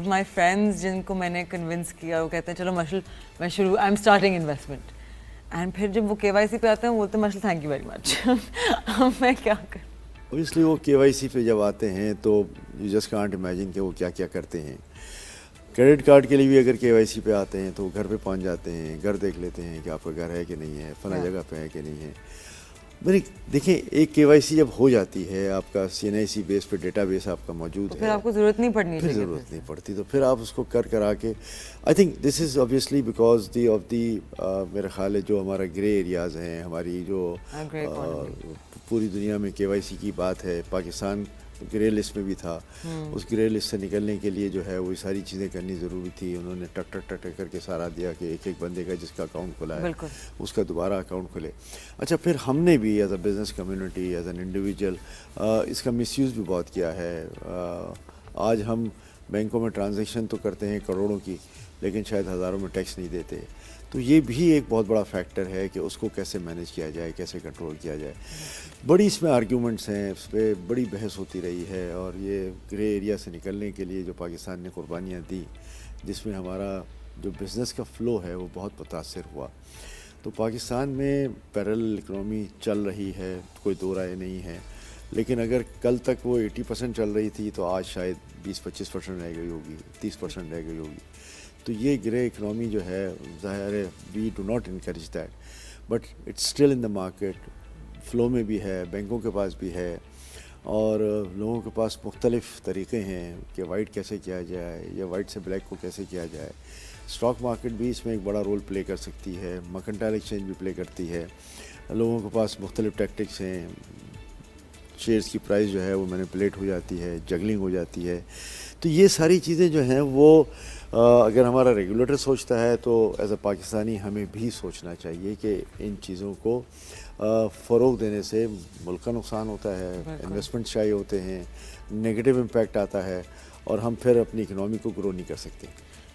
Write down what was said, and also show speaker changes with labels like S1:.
S1: Of my friends جن کو میں نے کنونس کیا وہ کہتے ہیں چلو مشل میں شروع I am starting investment, and پھر جب وہ KYC پہ آتے ہیں وہ بولتے ہیں مشل تھینک یو ویری مچ. اب میں کیا کروں؟
S2: اوبیسلی وہ KYC پہ جب آتے ہیں تو یو جسٹ کانٹ امیجن کہ وہ کیا کیا کرتے ہیں. کریڈٹ کارڈ کے لیے بھی اگر KYC پہ آتے ہیں تو گھر پہ پہنچ جاتے ہیں، گھر دیکھ لیتے ہیں کہ آپ کا گھر ہے کہ نہیں ہے، فلاں جگہ پہ ہے کہ نہیں ہے. دیکھیں ایک KYC جب ہو جاتی ہے، آپ کا CNIC بیس پہ ڈیٹا بیس آپ کا موجود ہے،
S1: پھر آپ کو ضرورت نہیں پڑنی
S2: پھر
S1: چاہیے.
S2: ضرورت نہیں پڑتی. تو پھر آپ اس کو کرا کے I think this is obviously because میرا خیال ہے جو ہمارا گرے ایریاز ہیں، ہماری جو پوری دنیا میں KYC کی بات ہے، پاکستان گرے لسٹ میں بھی تھا. اس گرے لسٹ سے نکلنے کے لیے جو ہے وہ ساری چیزیں کرنی ضروری تھی. انہوں نے ٹک ٹک ٹک ٹک کر کے سارا دیا کہ ایک ایک بندے کا جس کا اکاؤنٹ کھلا ہے اس کا دوبارہ اکاؤنٹ کھلے. اچھا پھر ہم نے بھی as a business community, as an individual اس کا مس یوز بھی بہت کیا ہے. آج ہم بینکوں میں ٹرانزیکشن تو کرتے ہیں کروڑوں کی، لیکن شاید ہزاروں میں ٹیکس نہیں دیتے. تو یہ بھی ایک بہت بڑا فیکٹر ہے کہ اس کو کیسے مینیج کیا جائے، کیسے کنٹرول کیا جائے. بڑی اس میں آرگیومنٹس ہیں، اس پہ بڑی بحث ہوتی رہی ہے. اور یہ گرے ایریا سے نکلنے کے لیے جو پاکستان نے قربانیاں دی، جس میں ہمارا جو بزنس کا فلو ہے وہ بہت متاثر ہوا. تو پاکستان میں پیرل اکنامی چل رہی ہے، کوئی دو رائے نہیں ہے. لیکن اگر کل تک وہ 80% چل رہی تھی تو آج شاید 20-25% رہ گئی ہوگی، 30% رہ گئی ہوگی. تو یہ گرے اکنامی جو ہے ظاہر ہے we do not encourage that, but it's still in the market. Flow میں بھی ہے، بینکوں کے پاس بھی ہے، اور لوگوں کے پاس مختلف طریقے ہیں کہ وائٹ کیسے کیا جائے یا وائٹ سے بلیک کو کیسے کیا جائے. اسٹاک مارکیٹ بھی اس میں ایک بڑا رول پلے کر سکتی ہے، مرکنٹائل ایکسچینج بھی پلے کرتی ہے. لوگوں کے پاس مختلف ٹیکٹکس ہیں. شیئرس کی پرائس جو ہے وہ مینیپولیٹ ہو جاتی ہے، جگلنگ ہو جاتی ہے. تو یہ ساری چیزیں جو ہیں وہ اگر ہمارا ریگولیٹر سوچتا ہے تو ایز اے پاکستانی ہمیں بھی سوچنا چاہیے کہ ان چیزوں کو فروغ دینے سے ملک کا نقصان ہوتا ہے، انویسٹمنٹ چاہیے ہوتے ہیں، نگیٹو امپیکٹ آتا ہے، اور ہم پھر اپنی اکنامی کو گرو نہیں کر سکتے.